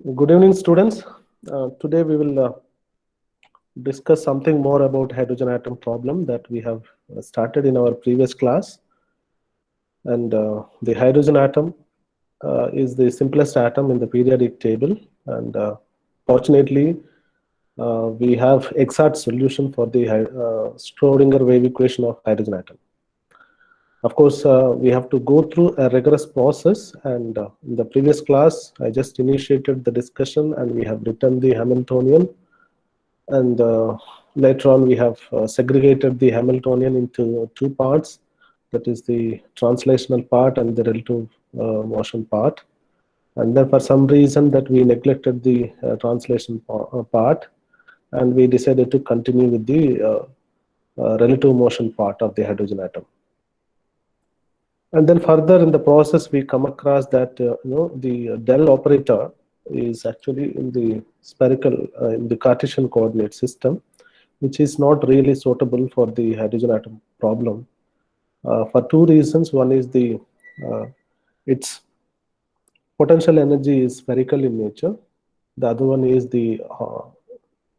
Good evening, students. Today we will discuss something more about hydrogen atom problem that we have started in our previous class. And the hydrogen atom is the simplest atom in the periodic table. And fortunately, we have exact solution for the Schrodinger wave equation of hydrogen atom. Of course, we have to go through a rigorous process, and in the previous class, I just initiated the discussion and we have written the Hamiltonian, and later on we have segregated the Hamiltonian into two parts, that is the translational part and the relative motion part. And then for some reason that we neglected the translation part, and we decided to continue with the relative motion part of the hydrogen atom. And then further in the process, we come across that the del operator is actually in the spherical, in the Cartesian coordinate system, which is not really suitable for the hydrogen atom problem for two reasons. One is the its potential energy is spherical in nature. The other one is the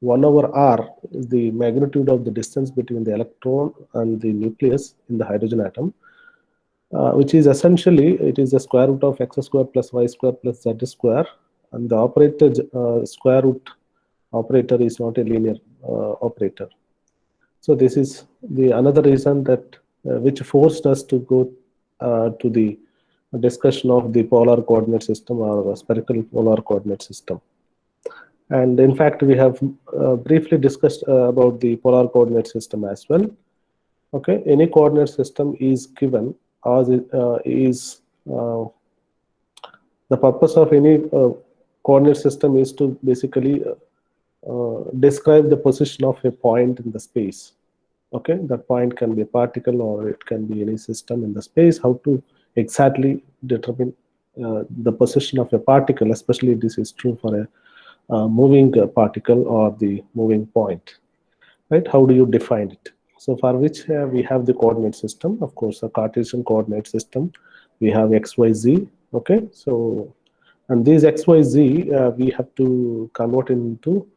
1 over r is the magnitude of the distance between the electron and the nucleus in the hydrogen atom. Which is essentially, it is the square root of x square plus y square plus z square, and the operator square root operator is not a linear operator. So this is the another reason that which forced us to go to the discussion of the polar coordinate system or spherical polar coordinate system. And in fact, we have briefly discussed about the polar coordinate system as well. Okay, any coordinate system is given as the purpose of any coordinate system is to basically describe the position of a point in the space. Okay, that point can be a particle or it can be any system in the space. How to exactly determine the position of a particle, especially this is true for a moving particle or the moving point, right? How do you define it? So for which we have the coordinate system, of course, a Cartesian coordinate system. We have x, y, z. Okay, so and these x, y, z we have to convert into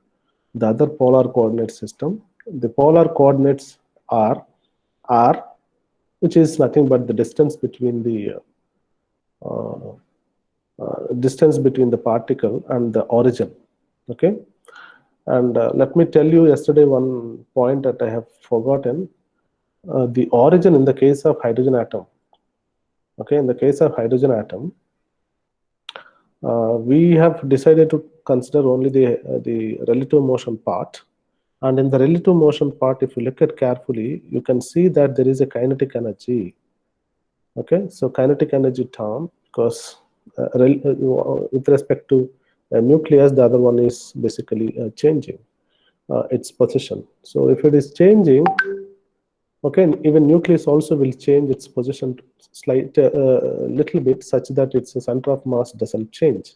the other polar coordinate system. The polar coordinates are r, which is nothing but the distance between the particle and the origin. Okay. And let me tell you yesterday one point that I have forgotten. The origin in the case of hydrogen atom. Okay, in the case of hydrogen atom, we have decided to consider only the relative motion part. And in the relative motion part, if you look at carefully, you can see that there is a kinetic energy. Okay, so kinetic energy term, because with respect to nucleus, the other one is basically changing its position. So if it is changing, okay, even nucleus also will change its position slight little bit, such that its center of mass doesn't change,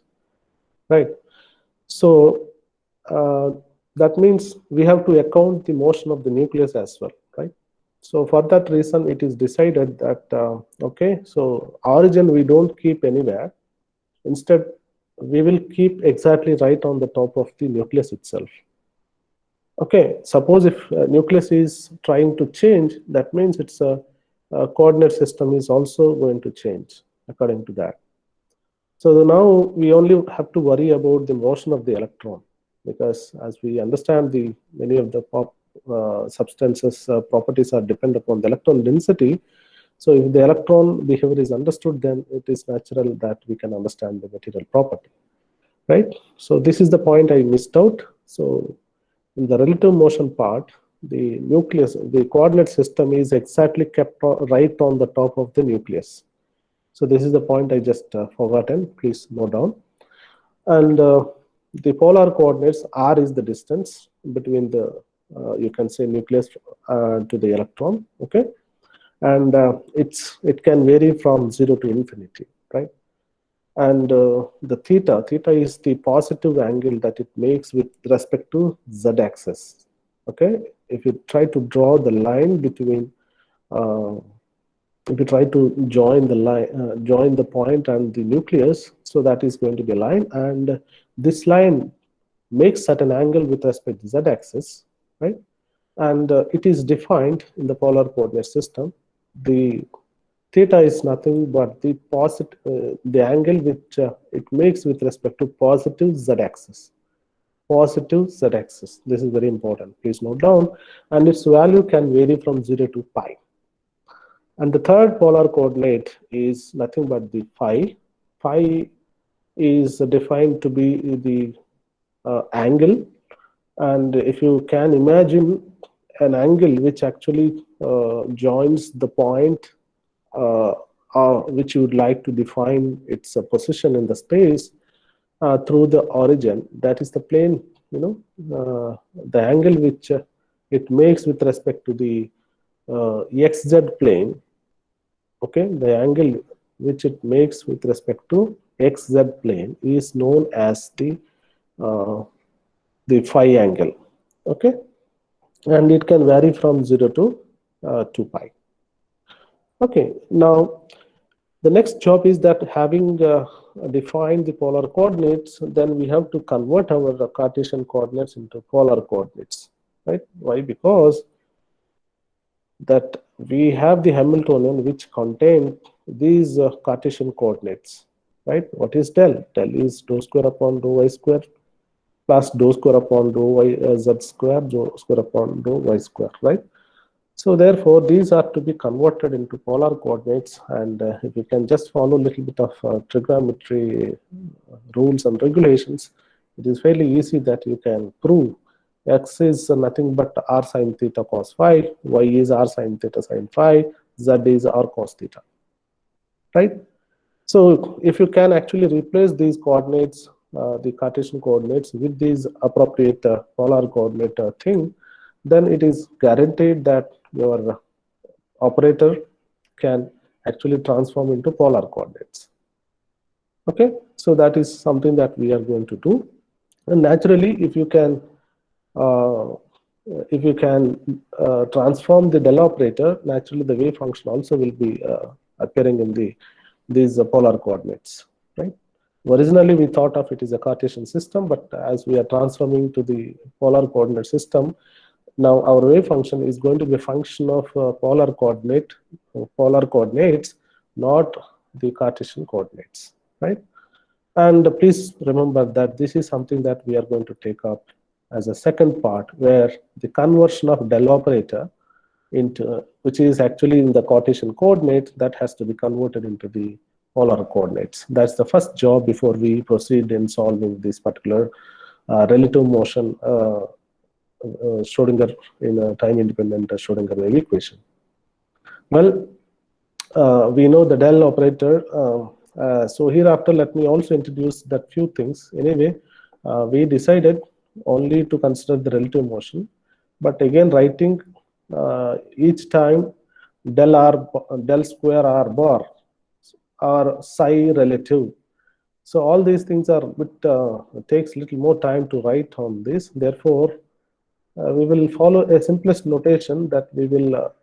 right? So that means we have to account the motion of the nucleus as well, right? So for that reason, it is decided that okay, so origin we don't keep anywhere. Instead, we will keep exactly right on the top of the nucleus itself. Okay, suppose if nucleus is trying to change, that means its coordinate system is also going to change according to that. So now we only have to worry about the motion of the electron, because as we understand, the many of the substances properties are dependent upon the electron density. So if the electron behavior is understood, then it is natural that we can understand the material property, right? So this is the point I missed out. So in the relative motion part, the nucleus, the coordinate system is exactly kept right on the top of the nucleus. So this is the point I just forgotten. Please note down. And the polar coordinates, r is the distance between the you can say nucleus to the electron. Okay, and it can vary from 0 to infinity, right? And the theta is the positive angle that it makes with respect to z-axis. Okay, if you try to draw the line between if you try to join the line join the point and the nucleus, so that is going to be a line, and this line makes certain angle with respect to z-axis, right? And it is defined in the polar coordinate system. The theta is nothing but the angle which it makes with respect to positive z-axis. Positive z-axis. This is very important. Please note down. And its value can vary from 0 to pi. And the third polar coordinate is nothing but the phi. Phi is defined to be the angle. And if you can imagine an angle which actually joins the point which you would like to define its position in the space through the origin, that is the plane, the angle which it makes with respect to the xz plane. Okay, the angle which it makes with respect to xz plane is known as the phi angle. Okay, and it can vary from 0 to 2 pi. Okay, now the next job is that having defined the polar coordinates, then we have to convert our Cartesian coordinates into polar coordinates, right? Why? Because that we have the Hamiltonian which contain these Cartesian coordinates, right? What is del? Del is dou square upon dou y square plus dou square upon dou y z square, dou square upon dou y square, right? So therefore, these are to be converted into polar coordinates, and if you can just follow a little bit of trigonometry rules and regulations, it is fairly easy that you can prove x is nothing but r sine theta cos phi, y is r sine theta sine phi, z is r cos theta, right? So if you can actually replace these coordinates, the Cartesian coordinates, with these appropriate polar coordinate thing, then it is guaranteed that your operator can actually transform into polar coordinates. Okay, so that is something that we are going to do. And naturally, if you can transform the del operator, naturally the wave function also will be appearing in these polar coordinates, right? Originally we thought of it as a Cartesian system, but as we are transforming to the polar coordinate system, now our wave function is going to be a function of polar coordinates, not the Cartesian coordinates, right? And please remember that this is something that we are going to take up as a second part, where the conversion of del operator into, which is actually in the Cartesian coordinate, that has to be converted into the polar coordinates. That's the first job before we proceed in solving this particular relative motion Schrodinger in a time-independent Schrodinger wave equation. Well, we know the del operator. So hereafter, let me also introduce that few things. Anyway, we decided only to consider the relative motion, but again writing each time del square r bar or psi relative. So all these things are takes little more time to write on this. Therefore, we will follow a simplest notation, that we will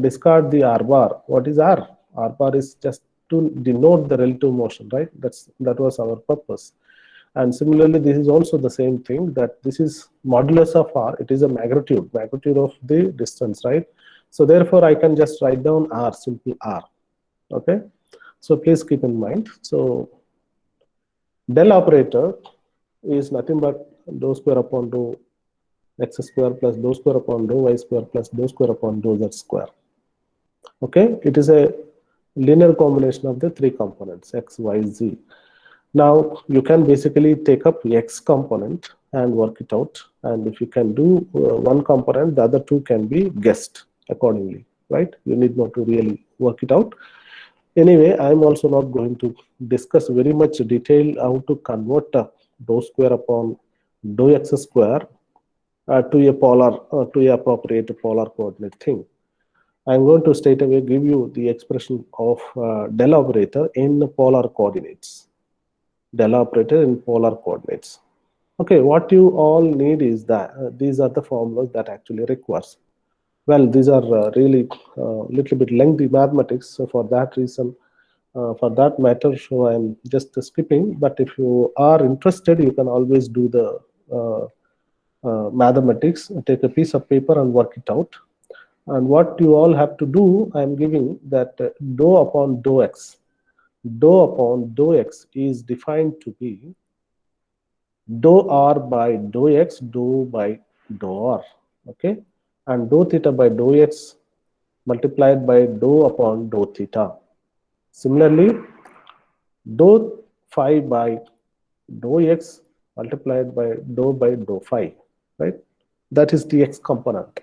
discard the r bar. What is r? R bar is just to denote the relative motion, right? That was our purpose. And similarly, this is also the same thing, that this is modulus of r. It is a magnitude of the distance, right? So therefore, I can just write down r, simple r. Okay. So please keep in mind. So del operator is nothing but dou square upon dou x square plus dou square upon dou y square plus dou square upon dou z square. Okay, it is a linear combination of the three components x, y, z. Now you can basically take up x component and work it out, and if you can do one component, the other two can be guessed accordingly, right? You need not to really work it out. Anyway, I am also not going to discuss very much detail how to convert dou square upon dou x square to a appropriate polar coordinate thing. I'm going to straight away give you the expression of del operator in polar coordinates. Del operator in polar coordinates. Okay, what you all need is that these are the formulas that actually requires. Well, these are really little bit lengthy mathematics, so for that reason for that matter, so I'm just skipping. But if you are interested, you can always do the mathematics. Take a piece of paper and work it out. And what you all have to do, I'm giving that dou upon dou x. Dou upon dou x is defined to be dou r by dou x, dou by dou r. Okay, and dou theta by dou x multiplied by dou upon dou theta. Similarly, dou phi by dou x multiplied by dou phi, right? That is the x component.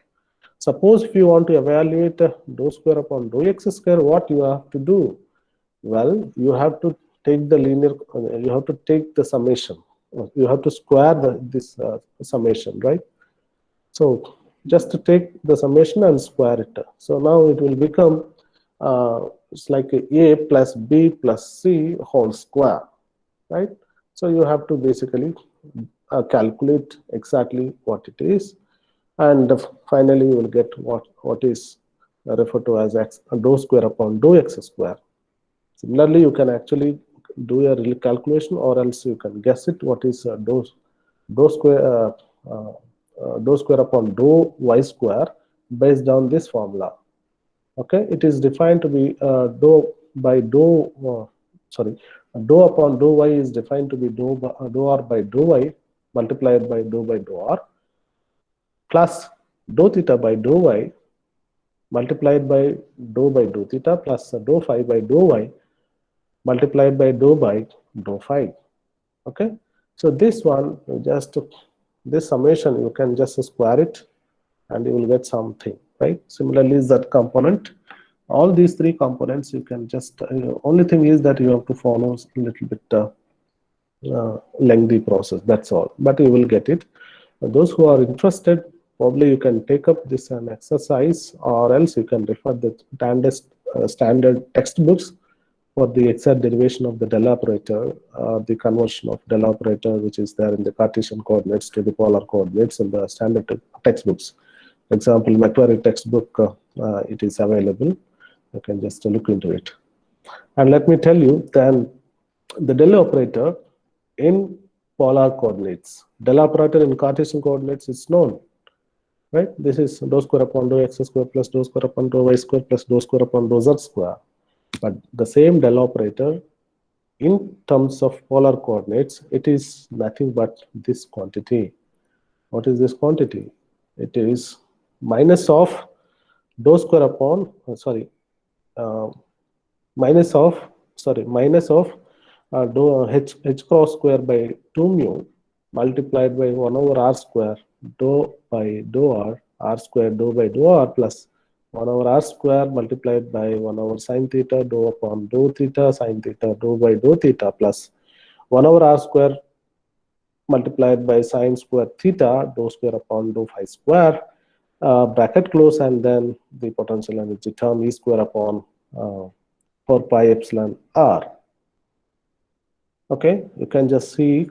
Suppose if you want to evaluate dou square upon dou x square, what you have to do? Well, you have to take the linear, you have to take the summation. You have to square this summation, right? So just to take the summation and square it. So now it will become, it's like a plus b plus c whole square, right? So you have to basically calculate exactly what it is, and finally you will get what is referred to as x dou square upon dou x square. Similarly, you can actually do a real calculation, or else you can guess it. What is dou square dou square upon dou y square based on this formula? Okay, it is defined to be dou by dou. Sorry, dou upon dou y is defined to be dou r by dou y multiplied by dou r plus dou theta by dou y multiplied by dou theta plus dou phi by dou y multiplied by dou phi. Okay, so this one, just this summation, you can just square it and you will get something, right? Similarly, that component, all these three components, you can just only thing is that you have to follow a little bit lengthy process, that's all, but you will get it. Those who are interested, probably you can take up this an exercise, or else you can refer the standard textbooks for the exact derivation of the del operator, the conversion of del operator, which is there in the Cartesian coordinates to the polar coordinates in the standard textbooks. For example, Macquarie textbook, it is available. You can just look into it. And let me tell you, then the del operator in polar coordinates, del operator in Cartesian coordinates is known, right? This is dou square upon dou x square plus dou square upon dou y square plus dou square upon dou z square. But the same del operator in terms of polar coordinates, it is nothing but this quantity. What is this quantity? It is minus of dou square upon, minus of dou h cross square by 2 mu multiplied by 1 over r square dou by dou r square dou by dou r plus 1 over r square multiplied by 1 over sine theta dou upon dou theta sine theta dou by dou theta plus 1 over r square multiplied by sine square theta dou square upon dou phi square, bracket close, and then the potential energy term E square upon 4 pi epsilon r. Okay, you can just see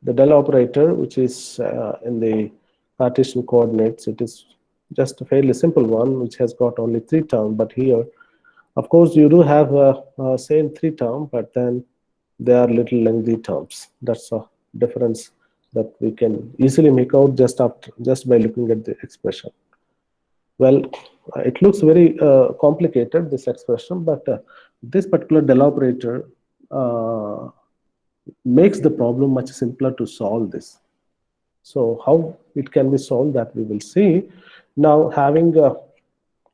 the del operator, which is in the Cartesian coordinates. It is just a fairly simple one, which has got only 3 terms. But here, of course, you do have a same 3 term, but then they are little lengthy terms. That's a difference that we can easily make out just by looking at the expression. Well, it looks very complicated, this expression, but this particular del operator makes the problem much simpler to solve this. So how it can be solved, that we will see. Now, having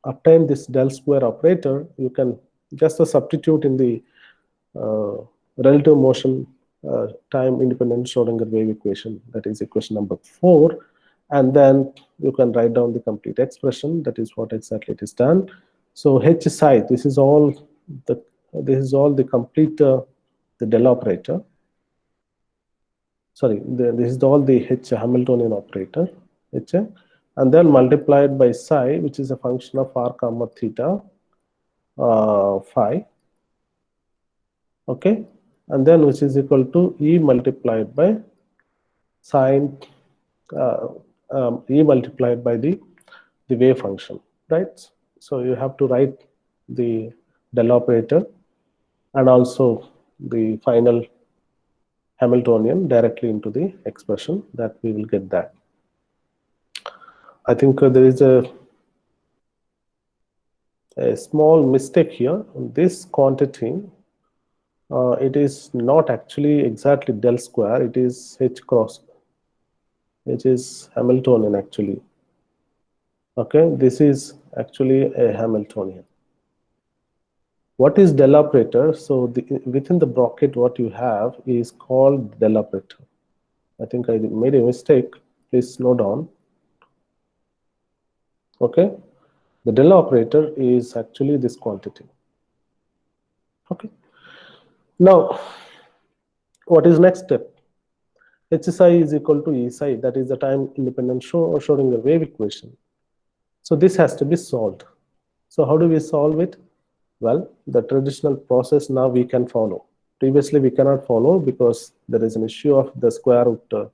obtained this del square operator, you can just substitute in the relative motion time independent Schrodinger wave equation, that is equation number 4, and then you can write down the complete expression. That is what exactly it is done. So h psi, this is all the complete the del operator. Sorry, this is all the h Hamiltonian operator, h, and then multiplied by psi, which is a function of r comma theta phi. Okay, and then which is equal to E multiplied by sine E multiplied by the wave function, right? So you have to write the del operator and also the final Hamiltonian directly into the expression that we will get that. I think there is a small mistake here. This quantity, it is not actually exactly del square, it is h cross, which is Hamiltonian actually. Okay, this is actually a Hamiltonian. What is del operator? So within the bracket, what you have is called del operator. I think I made a mistake. Please note down. Okay, the del operator is actually this quantity. Okay. Now, what is next step? H psi is equal to E psi. That is the time independent Schrodinger wave equation. So this has to be solved. So how do we solve it? Well, the traditional process now we can follow. Previously we cannot follow because there is an issue of the square root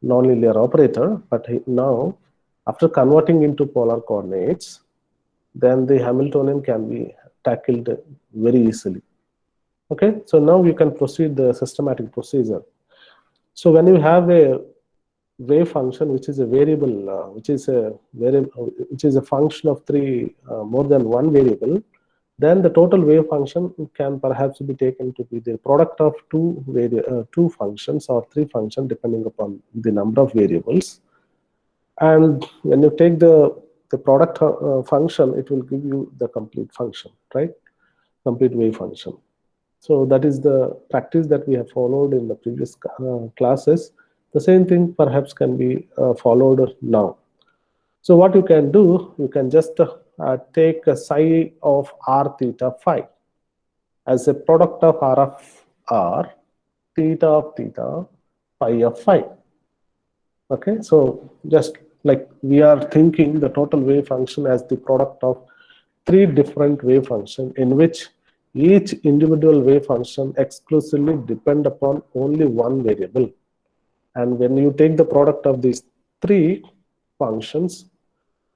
nonlinear operator. But now, after converting into polar coordinates, then the Hamiltonian can be tackled very easily. Okay, so now you can proceed the systematic procedure. So when you have a wave function which is a variable, which is a function of more than one variable, then the total wave function can perhaps be taken to be the product of two functions or three functions depending upon the number of variables. And when you take the product function, it will give you the complete function, right? Complete wave function. So that is the practice that we have followed in the previous classes. The same thing perhaps can be followed now. So what you can do, you can just take a psi of r theta phi as a product of r of r, theta of theta, phi of phi. Okay, so just like we are thinking the total wave function as the product of three different wave functions in which each individual wave function exclusively depend upon only one variable. And when you take the product of these three functions,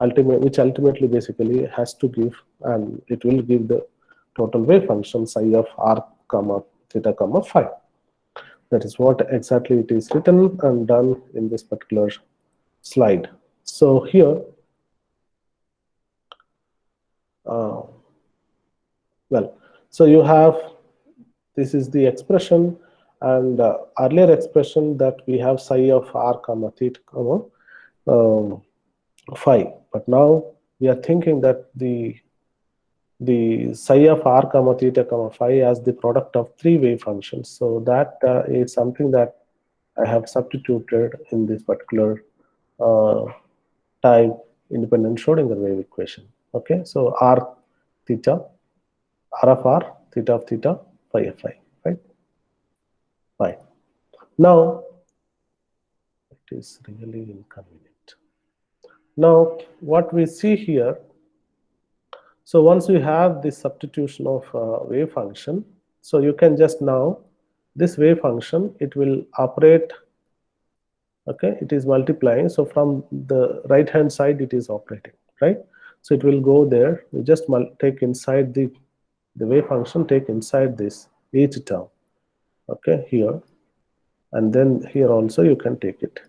which ultimately basically has to give, and it will give the total wave function psi of r comma theta comma phi. That is what exactly it is written and done in this particular slide. So here, well, so you have, this is the expression, and earlier expression that we have psi of r comma theta comma phi. But now we are thinking that the psi of r comma theta comma phi as the product of three wave functions. So that is something that I have substituted in this particular time independent Schrodinger wave equation. Okay, so r theta, r of theta, phi of phi, right? Fine. Now it is really inconvenient. Now what we see here, so once we have this substitution of wave function, so you can just now, this wave function, it will operate, okay, it is multiplying. So from the right hand side, it is operating, right? So it will go there, you just take inside the wave function, take inside this each term, okay, here, and then here also you can take it.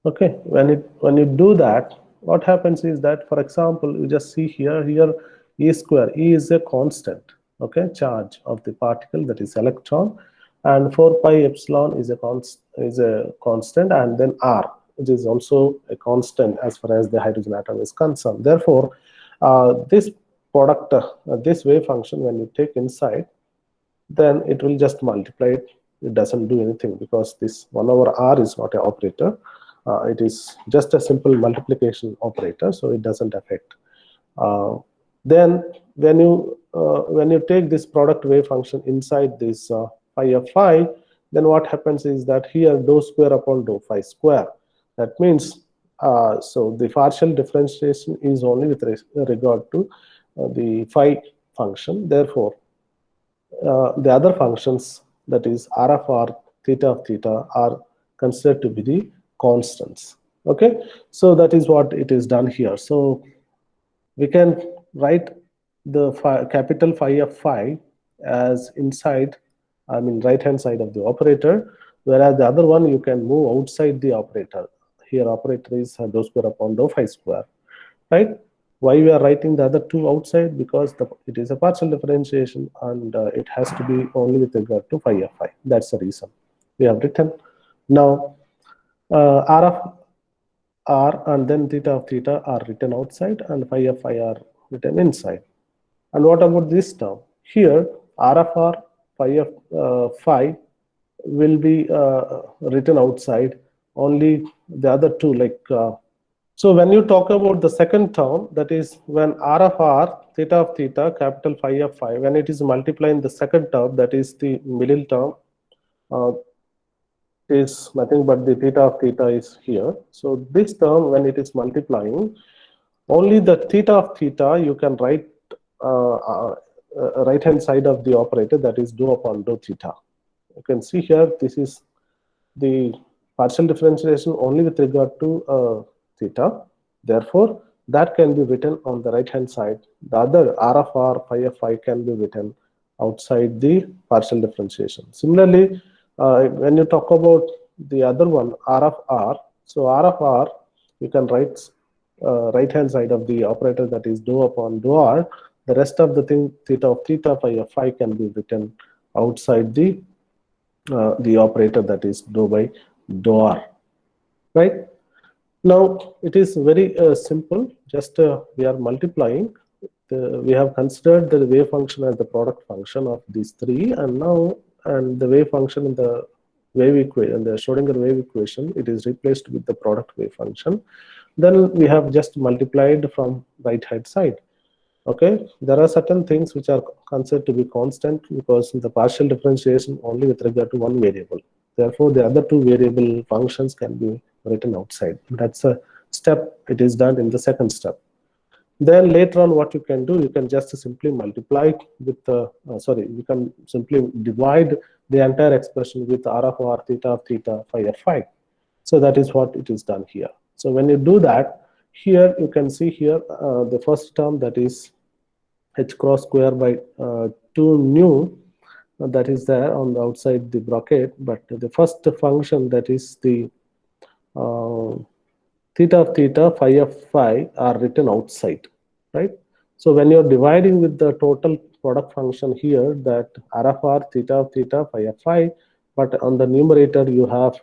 Okay, when you do that, what happens is that, for example, you just see here e square, e is a constant, okay, charge of the particle, that is electron, and 4 pi epsilon is a constant, and then r, which is also a constant as far as the hydrogen atom is concerned. Therefore, this product, this wave function, when you take inside, then it will just multiply it. It doesn't do anything because this 1 over r is not an operator. It is just a simple multiplication operator, so it doesn't affect. Then when you take this product wave function inside this phi of phi, then what happens is that here dou square upon dou phi square. That means so the partial differentiation is only with regard to the phi function. Therefore, the other functions, that is r of r, theta of theta, are considered to be the constants. Okay, so that is what it is done here. So we can write the capital phi of phi as inside, I mean right hand side of the operator, whereas the other one you can move outside the operator. Here operator is dou square upon dou phi square, right? Why we are writing the other two outside? Because it is a partial differentiation, and it has to be only with regard to phi of phi. That's the reason we have written. Now r of r and then theta of theta are written outside, and phi of phi are written inside. And what about this term? Here r of r, phi of phi will be written outside. Only the other two, like so when you talk about the second term, that is when r of r, theta of theta, capital phi of phi, when it is multiplying the second term, that is the middle term, is nothing but the theta of theta is here. So this term, when it is multiplying, only the theta of theta you can write right hand side of the operator, that is dou upon dou theta. You can see here this is the partial differentiation only with regard to theta. Therefore, that can be written on the right hand side. The other r of r, phi of phi can be written outside the partial differentiation. Similarly, when you talk about the other one, r of r, so r of r, you can write right hand side of the operator, that is dou upon dou r. The rest of the thing, theta of theta, phi of phi, can be written outside the operator, that is dou by dou r, right? Now it is very simple. Just we are multiplying. We have considered the wave function as the product function of these three, and the wave function in the wave equation, the Schrodinger wave equation, it is replaced with the product wave function. Then we have just multiplied from right hand side. Okay, there are certain things which are considered to be constant because the partial differentiation only with regard to one variable. Therefore, the other two variable functions can be written outside. That's a step. It is done in the second step. Then later on, what you can do, you can just simply multiply with you can simply divide the entire expression with r of r, theta of theta, phi of phi. So that is what it is done here. So when you do that, here you can see here the first term, that is h cross square by 2 nu, that is there on the outside the bracket, but the first function, that is the theta of theta, phi of phi, are written outside, right? So when you're dividing with the total product function here, that r of r, theta of theta, phi of phi, but on the numerator you have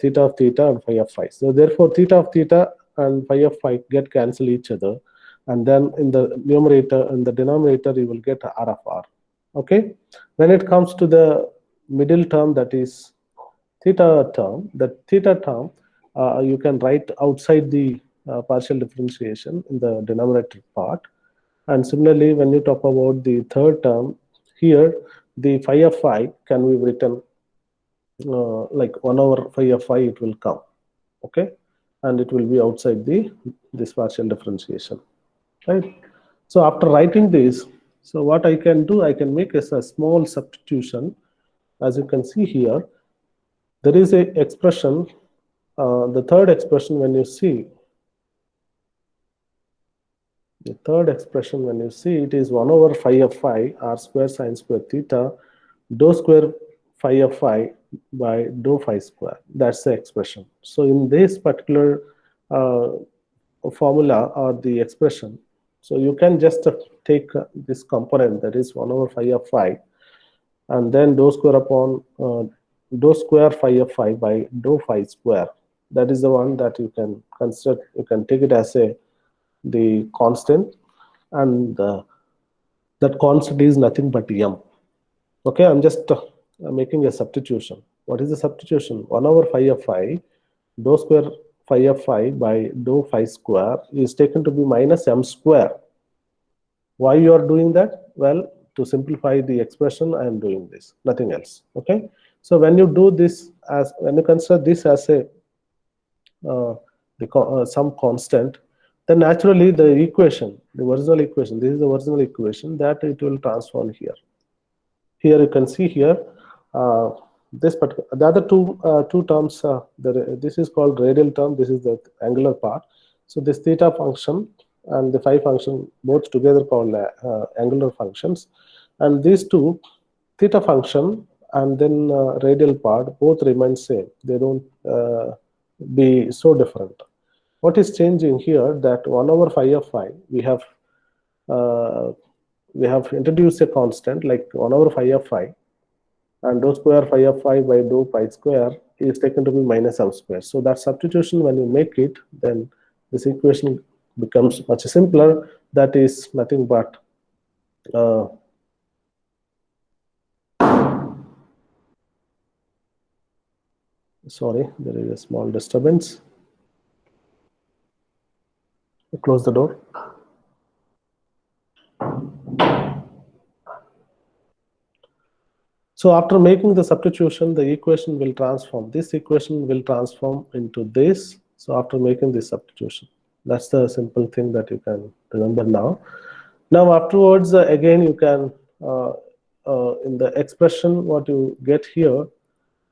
theta of theta and phi of phi. So therefore, theta of theta and phi of phi get cancel each other, and then in the numerator and the denominator you will get r of r. Okay. When it comes to the middle term, that is theta term, the theta term you can write outside the partial differentiation in the denominator part. And similarly, when you talk about the third term, here the phi of phi can be written like 1 over phi of phi, it will come, okay, and it will be outside this partial differentiation, right? So after writing this, so what I can do, I can make a small substitution. As you can see here, there is a expression, the third expression, when you see the third expression, when you see it is 1 over phi of phi, r square sine square theta, dou square phi of phi by dou phi square. That's the expression. So in this particular formula or the expression, so you can just take this component, that is 1 over phi of phi, and then dou square upon dou square phi of phi by dou phi square. That is the one that you can consider. You can take it as the constant, and that constant is nothing but m. Okay, I'm just making a substitution. What is the substitution? 1 over phi of phi, dou square phi of phi by dou phi square is taken to be minus m square. Why you are doing that? Well, to simplify the expression, I am doing this, nothing else. Okay, so when you do this, when you consider this as some constant, then naturally the equation, the original equation, this is the original equation, that it will transform here. Here you can see here this particular, the other two terms, this is called radial term, this is the angular part. So this theta function and the phi function both together called angular functions. And these two, theta function and then radial part, both remain same. They don't be so different. What is changing here, that 1 over phi of phi, uh, we have introduced a constant like 1 over phi of phi, and dou square phi of phi by dou pi square is taken to be minus m square. So that substitution, when you make it, then this equation becomes much simpler. That is nothing but sorry, there is a small disturbance. Close the door. So after making the substitution, the equation will transform. This equation will transform into this. So after making this substitution, that's the simple thing that you can remember now. Now afterwards, again you can, in the expression, what you get here,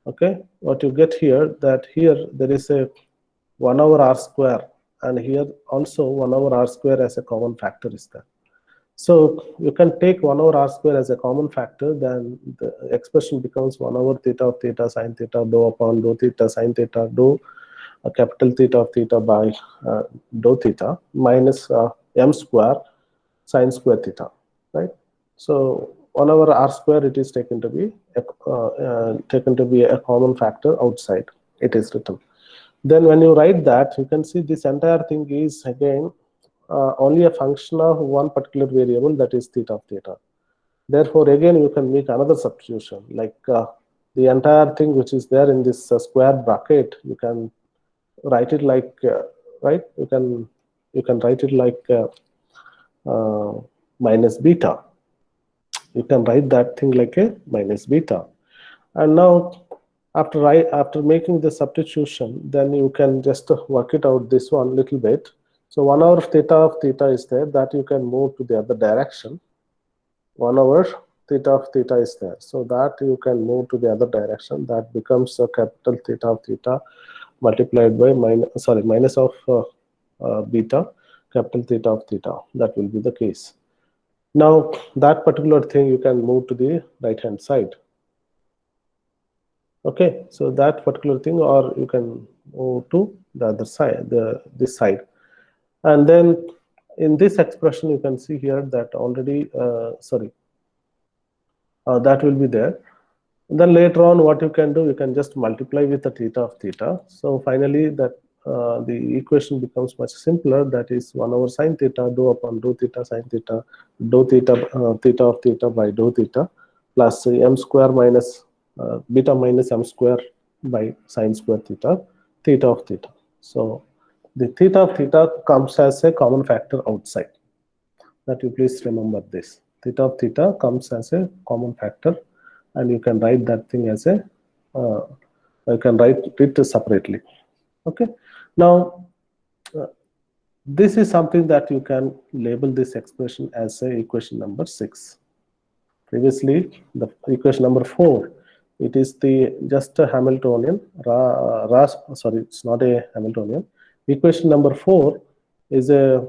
okay, what you get here, that here there is a 1 over r square, and here also 1 over r square as a common factor is there. So you can take 1 over r square as a common factor, then the expression becomes 1 over theta of theta sine theta dou upon dou theta sine theta dou capital theta of theta by dou theta minus m square sine square theta, right? So 1 over r square, it is taken to be a common factor outside. It is written. Then when you write that, you can see this entire thing is again only a function of one particular variable, that is theta of theta. Therefore, again you can make another substitution, like the entire thing which is there in this square bracket, you can write it like right. You can write it like minus beta. You can write that thing like a minus beta. And now after making the substitution, then you can just work it out this one little bit. So 1 over theta of theta is there, that you can move to the other direction. 1 over theta of theta is there, so that you can move to the other direction. That becomes a capital theta of theta multiplied by minus of beta capital theta of theta. That will be the case. Now that particular thing you can move to the right hand side. Okay, so that particular thing, or you can move to the other side, this side. And then in this expression you can see here that already that will be there. And then later on, what you can do, you can just multiply with the theta of theta. So finally that the equation becomes much simpler. That is 1 over sine theta dou upon dou theta sine theta dou theta theta of theta by dou theta plus m square minus beta minus m square by sine square theta theta of theta. So the theta of theta comes as a common factor outside. That you please remember this. Theta of theta comes as a common factor, and you can write that thing as a you can write it separately. Okay. Now this is something that you can label this expression as a equation number 6. Previously the equation number 4, it is the just a Hamiltonian sorry, it's not a Hamiltonian. Equation number 4 is a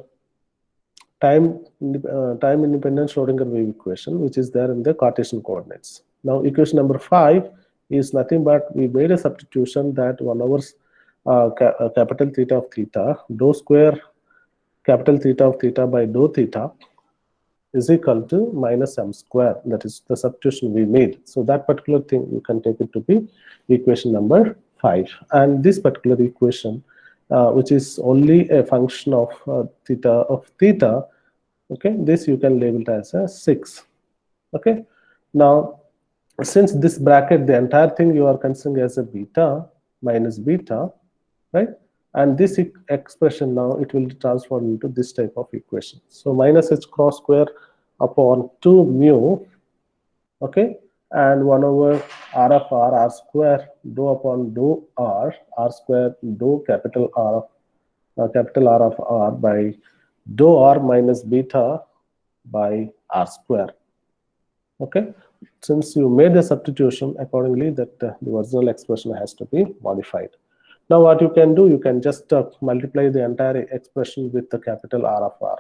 time independent Schrodinger wave equation, which is there in the Cartesian coordinates. Now equation number 5 is nothing but we made a substitution that 1 over capital theta of theta dou square capital theta of theta by dou theta is equal to minus m square. That is the substitution we made. So that particular thing you can take it to be equation number 5. And this particular equation, which is only a function of theta, okay, this you can label it as a 6. Okay. Now since this bracket, the entire thing you are considering as a beta minus beta, right? And this expression now it will transform into this type of equation. So minus h cross square upon 2 mu, okay, and 1 over r of r square dou upon dou r square dou capital R of r by dou r minus beta by r square. Okay, since you made the substitution accordingly, that the original expression has to be modified. Now what you can do, you can just multiply the entire expression with the capital R of r.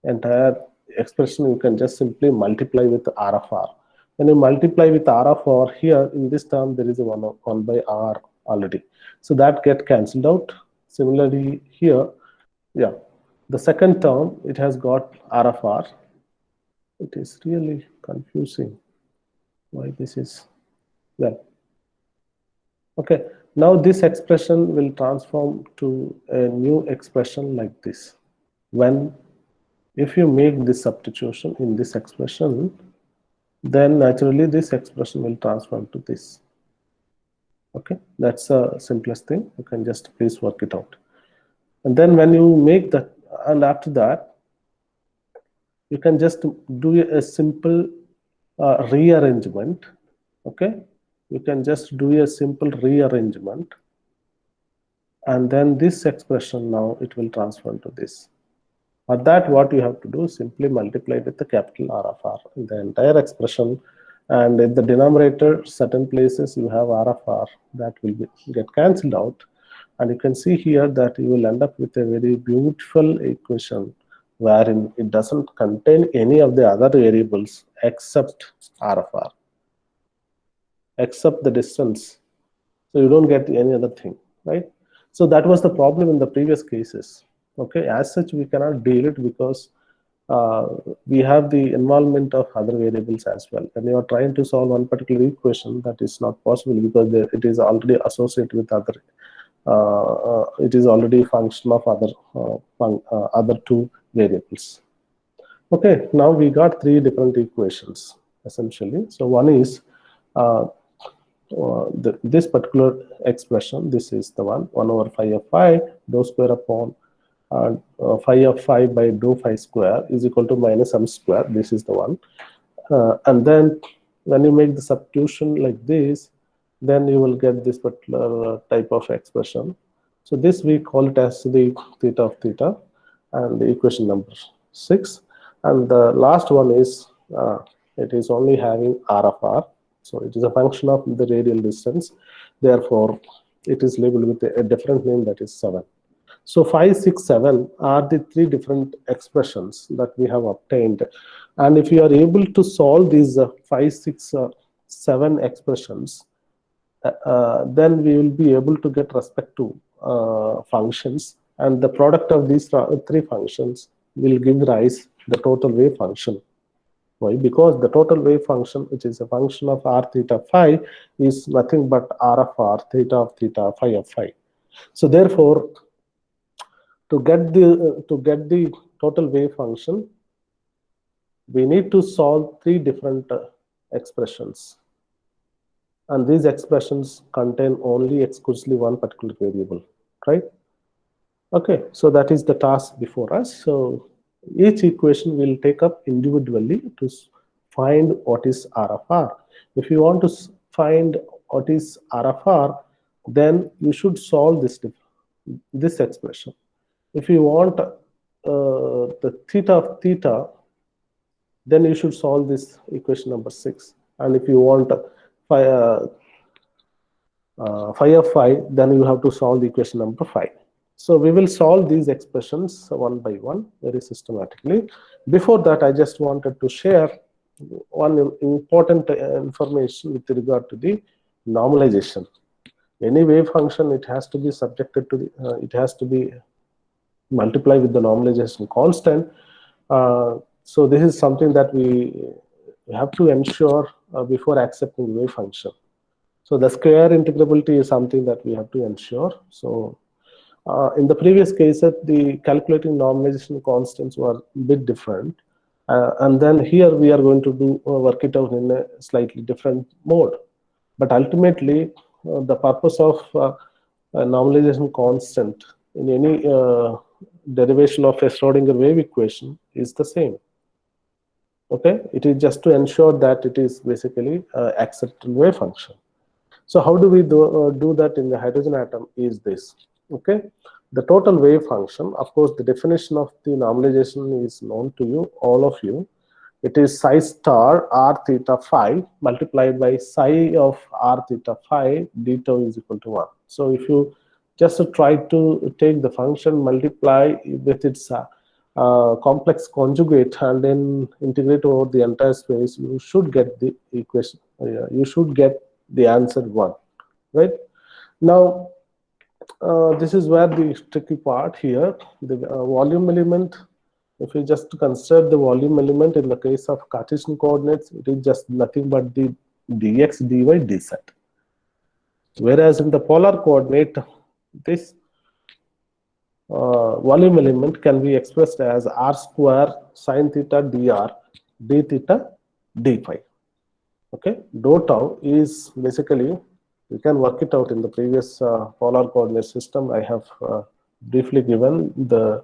Entire expression you can just simply multiply with R of R. When you multiply with R of R, here in this term there is a 1 by R already, so that get cancelled out. Similarly here, yeah, the second term, it has got R of R. It is really confusing why this is, well, okay. Now this expression will transform to a new expression like this. When, if you make this substitution in this expression, then naturally this expression will transform to this. Okay, that's the simplest thing. You can just please work it out. And then when you make that, and after that, you can just do a simple rearrangement. Okay, you can just do a simple rearrangement, and then this expression now it will transform to this. For that, what you have to do, simply multiply with the capital R of R in the entire expression, and in the denominator, certain places you have R of R, that will get cancelled out, and you can see here that you will end up with a very beautiful equation wherein it doesn't contain any of the other variables except R of R, except the distance. So you don't get any other thing, right? So that was the problem in the previous cases. Okay, as such we cannot deal it because we have the involvement of other variables as well. When you are trying to solve one particular equation, that is not possible because it is already associated with other. It is already a function of other two variables. Okay, now we got three different equations essentially. So one is this particular expression. This is the 1 over phi of phi dou square upon phi of phi by dou phi square is equal to minus m square. This is the one. And then when you make the substitution like this, then you will get this particular type of expression. So this we call it as the theta of theta, and the equation number 6. And the last one is it is only having R of R. So it is a function of the radial distance. Therefore, it is labeled with a different name, that is 7. So 5, 6, 7 are the three different expressions that we have obtained. And if you are able to solve these 5, 6, 7 expressions, then we will be able to get respect to functions, and the product of these three functions will give rise the total wave function. Why? Because the total wave function, which is a function of r theta phi, is nothing but r of r, theta of theta, phi of phi. So therefore, to get the total wave function, we need to solve three different expressions, and these expressions contain only exclusively one particular variable, right? Okay, so that is the task before us. So each equation will take up individually to find what is R of R. If you want to find what is R of R, then you should solve this expression. If you want the theta of theta, then you should solve this equation number 6. And if you want phi of phi, then you have to solve the equation number 5. So we will solve these expressions one by one very systematically. Before that, I just wanted to share one important information with regard to the normalization. Any wave function, it has to be subjected to the, it has to be multiplied with the normalization constant. So this is something that we have to ensure before accepting the wave function. So the square integrability is something that we have to ensure. So in the previous cases, the calculating normalization constants were a bit different. And then here we are going to do work it out in a slightly different mode. But ultimately, the purpose of a normalization constant in any derivation of a Schrodinger wave equation is the same. Okay, it is just to ensure that it is basically accepted wave function. So how do we do that in the hydrogen atom is this. Okay, the total wave function, of course, the definition of the normalization is known to you, all of you. It is psi star r theta phi multiplied by psi of r theta phi d tau is equal to 1. So if you just try to take the function, multiply with its complex conjugate and then integrate over the entire space, you should get the equation. You should get the answer 1, right? Now, this is where the tricky part here. The volume element, if you just consider the volume element in the case of Cartesian coordinates, it is just nothing but the dx, dy, dz. Whereas in the polar coordinate, this volume element can be expressed as r square sine theta dr d theta d phi. Okay, dou tau is basically, you can work it out in the previous polar coordinate system. I have briefly given the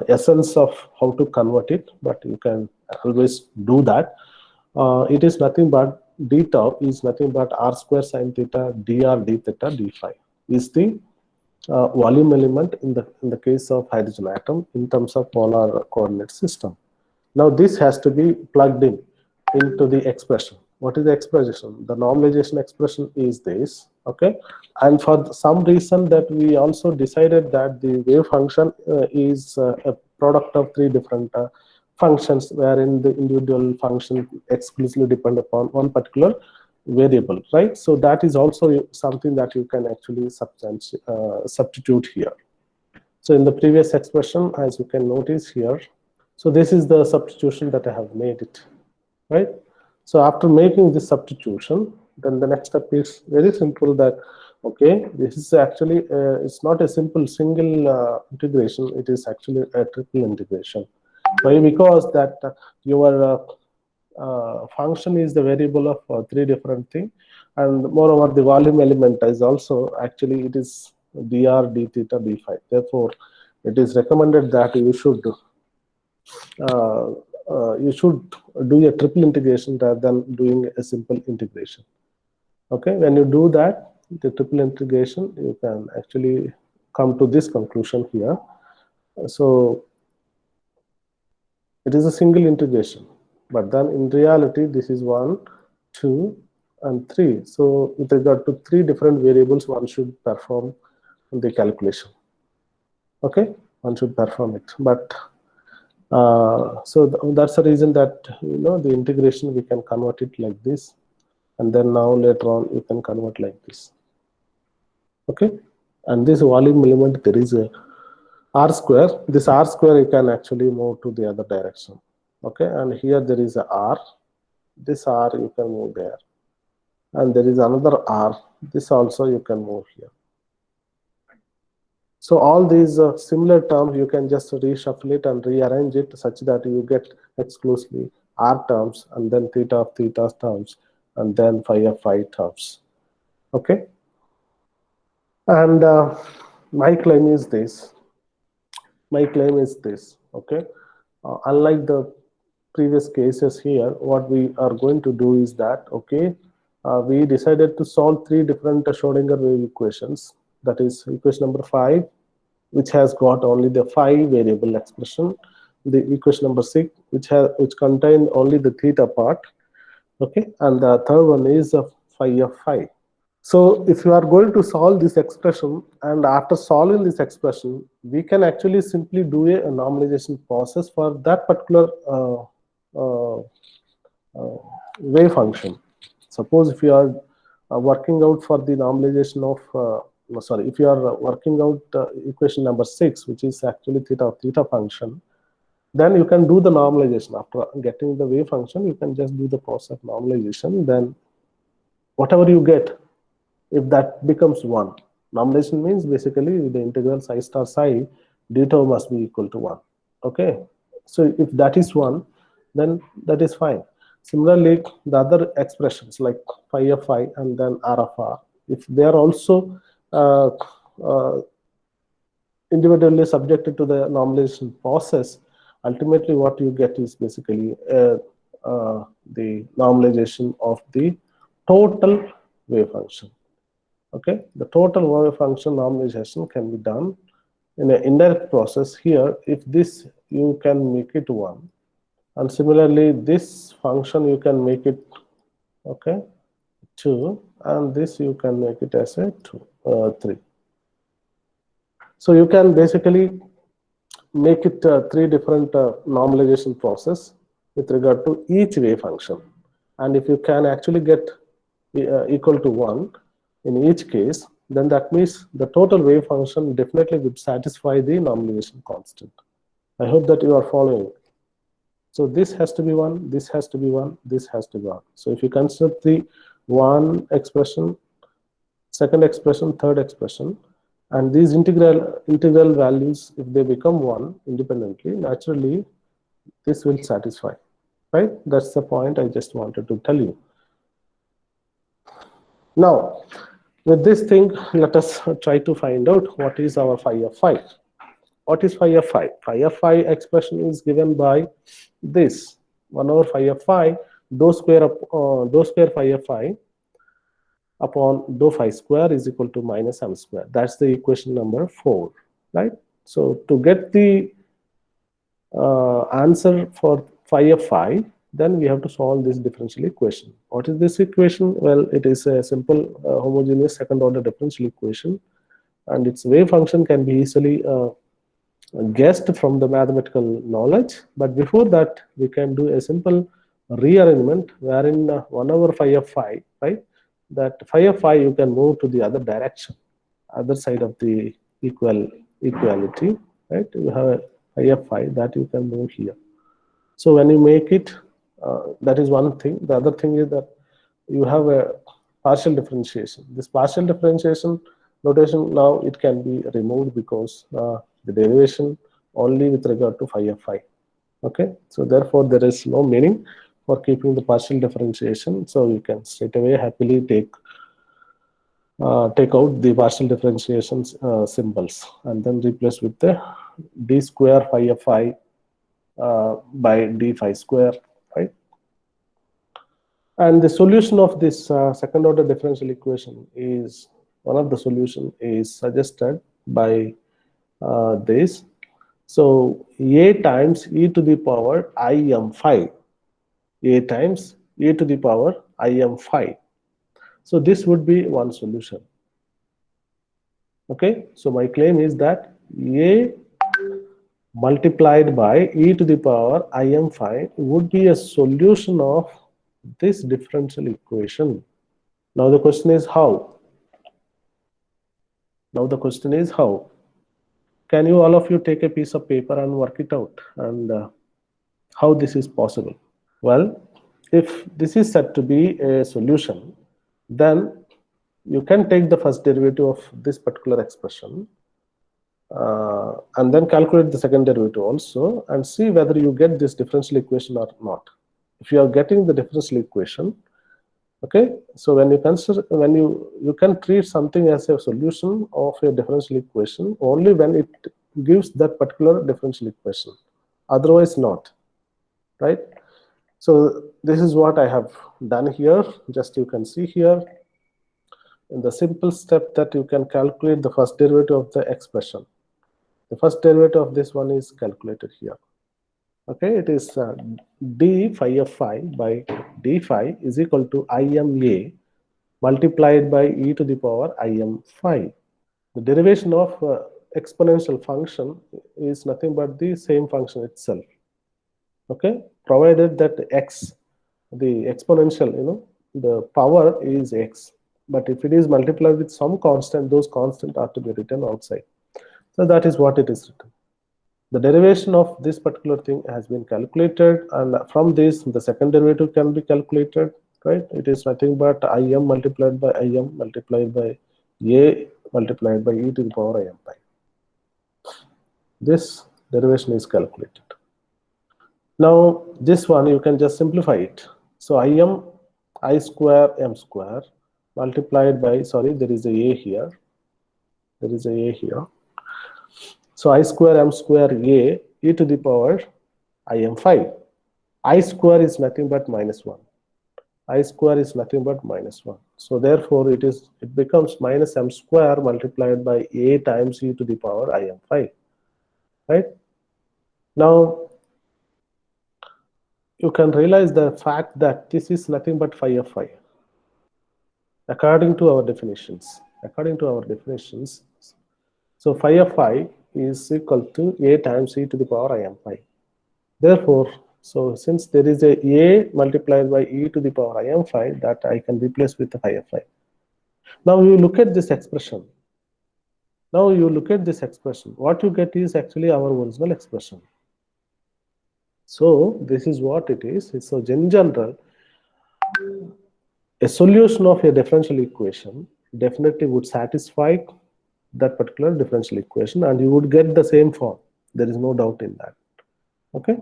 essence of how to convert it, but you can always do that. It is nothing but d tau is nothing but r square sine theta dr d theta d phi is the volume element in the case of hydrogen atom in terms of polar coordinate system. Now this has to be plugged in into the expression. What is the expression? The normalization expression is this, okay? And for some reason that we also decided that the wave function is a product of 3 different functions, wherein the individual function exclusively depend upon one particular variable, right? So that is also something that you can actually substitute here. So in the previous expression, as you can notice here, so this is the substitution that I have made it, right? So after making this substitution, then the next step is very simple, that okay, this is actually it's not a simple single integration, it is actually a triple integration. Why? Because that your function is the variable of 3 different things, and moreover the volume element is also actually, it is dr d theta d phi. Therefore it is recommended that you should do a triple integration rather than doing a simple integration. Okay, when you do that, the triple integration, you can actually come to this conclusion here. So it is a single integration, but then in reality this is 1, 2 and 3. So with regard to 3 different variables, one should perform the calculation. Okay, one should perform it, but so that's the reason that, you know, the integration we can convert it like this, and then now later on you can convert like this. Okay, and this volume element, there is a r square. This r square you can actually move to the other direction. Okay, and here there is a r. This r you can move there, and there is another r. This also you can move here. So all these similar terms, you can just reshuffle it and rearrange it such that you get exclusively r terms, and then theta of theta terms, and then phi of phi terms. Okay, and my claim is this. My claim is this. Okay, unlike the previous cases here, what we are going to do is that, okay, we decided to solve 3 different Schrodinger wave equations. That is equation number 5, which has got only the phi variable expression. The equation number 6, which contain only the theta part. Okay, and the third one is phi of phi. So if you are going to solve this expression, and after solving this expression, we can actually simply do a normalization process for that particular wave function. Suppose if you are working out for the normalization of if you are working out equation number 6, which is actually theta of theta function, then you can do the normalization. After getting the wave function, you can just do the process of normalization. Then whatever you get, if that becomes 1, normalization means basically the integral psi star psi d tau must be equal to 1. Okay, so if that is 1, then that is fine. Similarly, the other expressions like phi of phi and then r of r, if they are also individually subjected to the normalization process, ultimately what you get is basically the normalization of the total wave function. Okay, the total wave function normalization can be done in an indirect process. Here, if this, you can make it 1, and similarly this function you can make it, okay, 2, and this you can make it as a 3. So you can basically make it three different normalization process with regard to each wave function. And if you can actually get equal to 1 in each case, then that means the total wave function definitely would satisfy the normalization constant. I hope that you are following. So this has to be 1, this has to be 1, this has to be 1. So if you consider the one expression, second expression, third expression, and these integral values, if they become 1 independently, naturally this will satisfy, right? That's the point I just wanted to tell you. Now, with this thing, let us try to find out what is our phi of phi. What is phi of phi? Phi of phi expression is given by this 1 over phi of phi dou square phi of phi upon dou phi square is equal to minus m square. That's the equation number 4, right? So to get the answer for phi of phi, then we have to solve this differential equation. What is this equation? Well, it is a simple homogeneous second order differential equation, and its wave function can be easily guessed from the mathematical knowledge. But before that, we can do a simple rearrangement wherein 1 over phi of phi, right? That phi of phi you can move to the other direction, other side of the equality, right? You have a phi of phi that you can move here. So when you make it, that is one thing. The other thing is that you have a partial differentiation. This partial differentiation notation, now it can be removed because the derivation only with regard to phi of phi. Okay, so therefore there is no meaning for keeping the partial differentiation. So you can straight away happily take out the partial differentiation symbols and then replace with the d square phi of phi by d phi square, right? And the solution of this second order differential equation is, one of the solution is suggested by this. So a times e to the power im phi, a times e to the power im phi. So this would be one solution. Okay, so my claim is that a multiplied by e to the power im phi would be a solution of this differential equation. Now the question is how? Now the question is how? Can you all of you take a piece of paper and work it out, and how this is possible? Well, if this is said to be a solution, then you can take the first derivative of this particular expression and then calculate the second derivative also and see whether you get this differential equation or not. If you are getting the differential equation, okay, so when you consider, when you can treat something as a solution of a differential equation only when it gives that particular differential equation, otherwise not, right? So this is what I have done here. Just you can see here in the simple step that you can calculate the first derivative of the expression. The first derivative of this one is calculated here. Okay, it is d phi of phi by d phi is equal to ima multiplied by e to the power im phi. The derivation of exponential function is nothing but the same function itself. Okay, provided that x, the exponential, the power is x. But if it is multiplied with some constant, those constants are to be written outside. So that is what it is written. The derivation of this particular thing has been calculated, and from this the second derivative can be calculated, right? It is nothing but im multiplied by im multiplied by a multiplied by e to the power im pi. This derivation is calculated. Now this one you can just simplify it. So im I square m square multiplied by, sorry, there is a here. There is a here. So I square m square a e to the power im phi. I square is nothing but minus 1. I square is nothing but minus 1. So therefore it becomes minus m square multiplied by a times e to the power im phi. Right? Now you can realize the fact that this is nothing but phi of phi. According to our definitions. So phi of phi is equal to a times e to the power im phi. Therefore, so since there is a multiplied by e to the power im phi, that I can replace with the phi f phi. Now you look at this expression. What you get is actually our original expression. So this is what it is. So in general, a solution of a differential equation definitely would satisfy that particular differential equation, and you would get the same form. There is no doubt in that. Okay.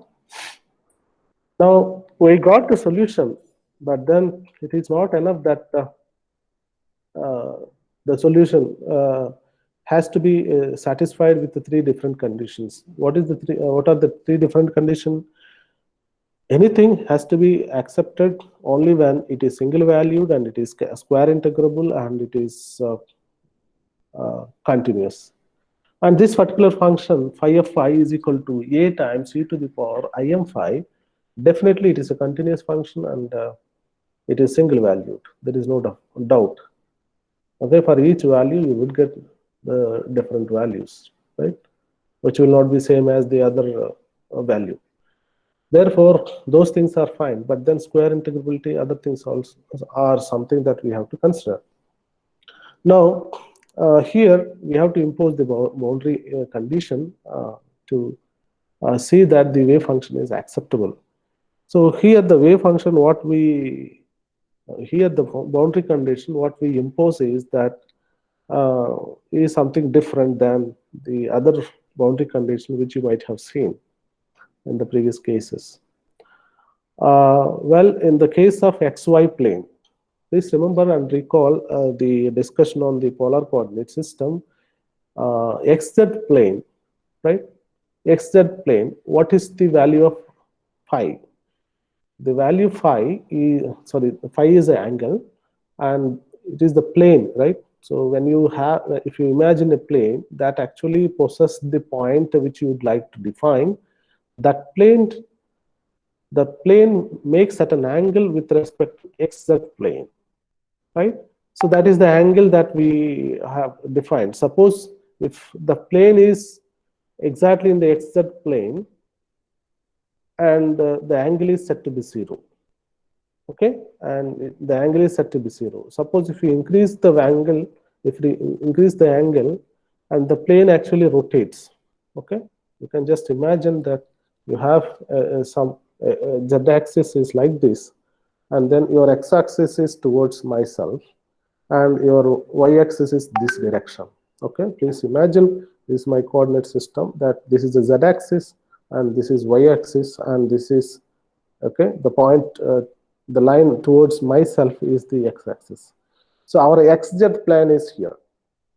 Now we got the solution, but then it is not enough that the solution has to be satisfied with the three different conditions. What are the three different conditions? Anything has to be accepted only when it is single valued and it is square integrable and it is continuous. And this particular function phi of phi is equal to a times e to the power im phi. Definitely it is a continuous function and it is single valued. There is no doubt. Okay, for each value you would get the different values, right? Which will not be same as the other value. Therefore, those things are fine, but then square integrability, other things also are something that we have to consider. Now, here we have to impose the boundary condition to see that the wave function is acceptable. So here the wave function, here the boundary condition, what we impose is that is something different than the other boundary condition which you might have seen in the previous cases. Well, in the case of xy plane, please remember and recall the discussion on the polar coordinate system. Xz plane, right? Xz plane, what is the value of phi? The value phi is, sorry, phi is an angle and it is the plane, right? So when you have, if you imagine a plane that actually possesses the point which you would like to define, that plane makes at an angle with respect to xz plane, right? So that is the angle that we have defined. Suppose if the plane is exactly in the xz plane and the angle is set to be 0, okay, and the angle is set to be 0. Suppose if you increase the angle, and the plane actually rotates, okay, you can just imagine that you have some z-axis is like this, and then your x-axis is towards myself, and your y-axis is this direction. Okay, please imagine this is my coordinate system, that this is the z-axis and this is y-axis and this is, okay, the point, the line towards myself is the x-axis. So our xz plane is here.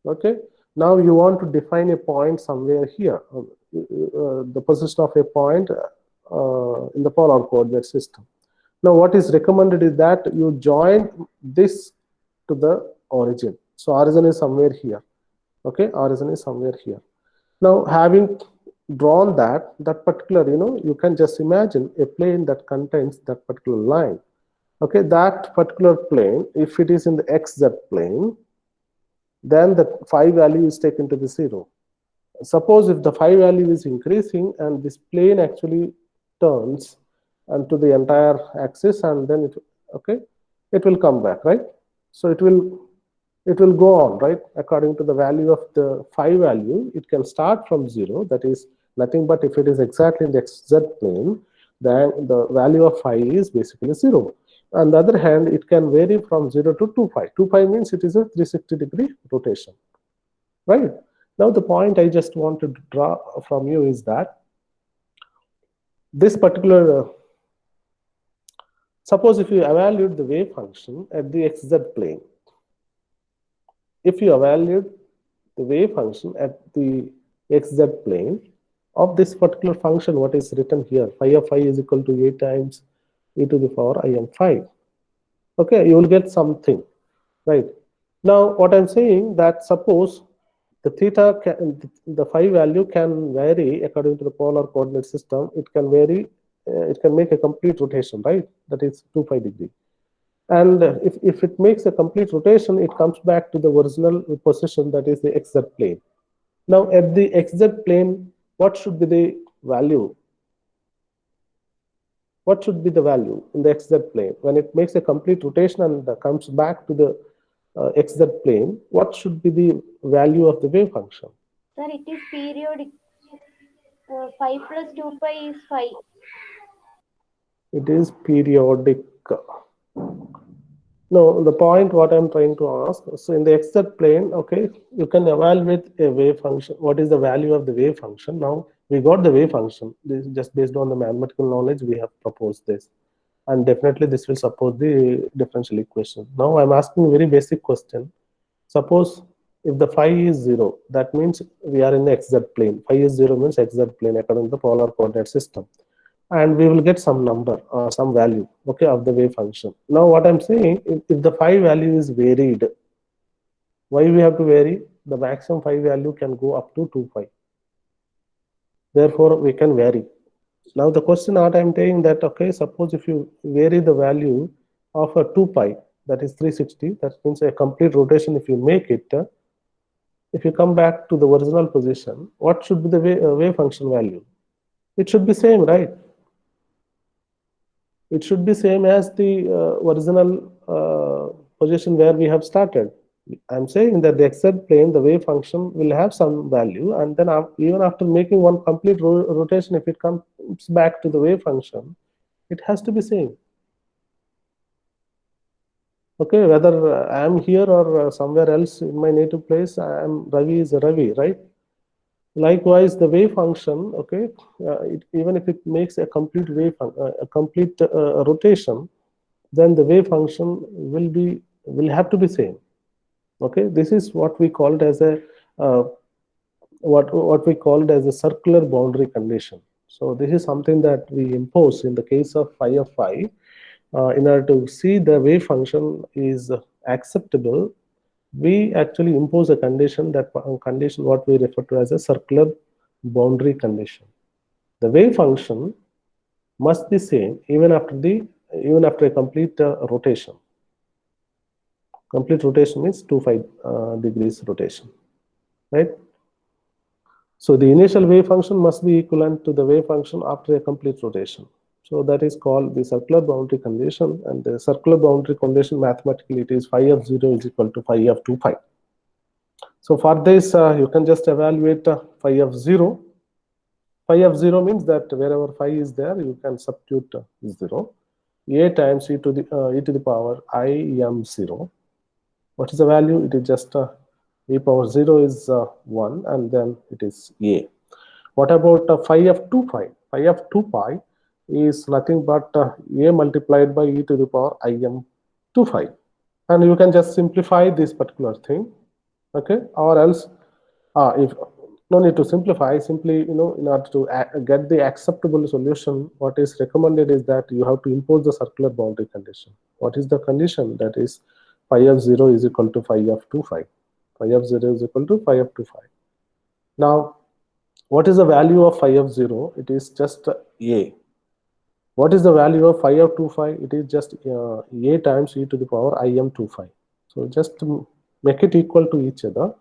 Okay, now you want to define a point somewhere here, the position of a point in the polar coordinate system. Now what is recommended is that you join this to the origin. So origin is somewhere here. Okay, origin is somewhere here. Now having drawn that particular, you can just imagine a plane that contains that particular line. Okay, that particular plane, if it is in the xz plane, then the phi value is taken to be 0. Suppose if the phi value is increasing and this plane actually turns onto the entire axis, and then it will come back, right? So it will go on, right? According to the value of the phi value, it can start from 0, that is nothing but if it is exactly in the xz plane, then the value of phi is basically 0. On the other hand, it can vary from 0 to 2 pi. 2 pi means it is a 360-degree rotation, right? Now the point I just want to draw from you is that this particular, suppose if you evaluate the wave function at the xz plane, if you evaluate the wave function at the xz plane of this particular function, what is written here, phi of phi is equal to a times e to the power im phi. Okay, you will get something, right? Now what I'm saying, that suppose the theta the phi value can vary according to the polar coordinate system. It can vary, it can make a complete rotation, right? That is 2 pi degree. And if it makes a complete rotation, it comes back to the original position, that is the xz plane. Now at the xz plane, what should be the value? What should be the value in the xz plane when it makes a complete rotation and comes back to the xz plane? What should be the value of the wave function? Sir, it is periodic. 5 plus 2 pi is 5. It is periodic. No, the point what I'm trying to ask, so in the xz plane, okay, you can evaluate a wave function. What is the value of the wave function? Now we got the wave function. This is just based on the mathematical knowledge we have proposed this, and definitely this will support the differential equation. Now I'm asking a very basic question. Suppose if the phi is 0, that means we are in the xz plane. Phi is 0 means xz plane according to the polar coordinate system, and we will get some number or some value, okay, of the wave function. Now what I'm saying, if the phi value is varied, why we have to vary? The maximum phi value can go up to 2 pi, therefore we can vary. Now the question what I'm saying that, okay, suppose if you vary the value of a 2 pi, that is 360, that means a complete rotation, if you make it, if you come back to the original position, what should be the wave function value? It should be same, right? It should be same as the original position where we have started. I'm saying that the xz plane, the wave function will have some value, and then even after making one complete rotation, if it comes back to the wave function, it has to be same. Okay, whether I am here or somewhere else in my native place, Ravi is Ravi, right? Likewise, the wave function, okay, even if it makes a complete a complete rotation, then the wave function will have to be same. Okay, this is what we called as a what we called as a circular boundary condition. So this is something that we impose in the case of phi of phi. In order to see the wave function is acceptable, we actually impose a condition, that condition what we refer to as a circular boundary condition. The wave function must be same even after a complete rotation. Complete rotation means 2 degrees rotation, right? So the initial wave function must be equivalent to the wave function after a complete rotation. So that is called the circular boundary condition, and the circular boundary condition mathematically it is phi of 0 is equal to phi of 2 pi. So for this you can just evaluate phi of 0. Phi of 0 means that wherever phi is there, you can substitute 0. A times e to the power I m 0. What is the value? It is just e power 0 is 1, and then it is a. What about phi of 2 pi? Phi of 2 pi is nothing but a multiplied by e to the power I m 2 pi. And you can just simplify this particular thing, okay? Or else, if no need to simplify, simply, in order to get the acceptable solution, what is recommended is that you have to impose the circular boundary condition. What is the condition? That is phi of 0 is equal to phi of 2 phi. Phi of 0 is equal to phi of 2 phi. Now, what is the value of phi of 0? It is just a. What is the value of phi of 2 phi? It is just a times e to the power I m 2 phi. So just to make it equal to each other,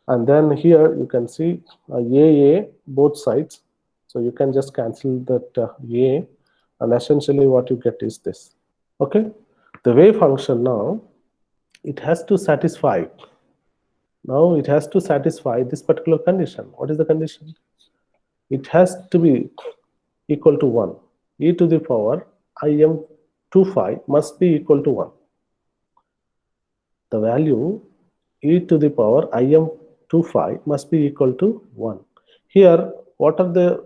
and then here you can see a both sides. So you can just cancel that a, and essentially what you get is this. Okay, the wave function now, it has to satisfy. Now it has to satisfy this particular condition. What is the condition? It has to be equal to 1. E to the power I m 2 phi must be equal to 1. The value e to the power I m 2 phi must be equal to 1. Here, what are the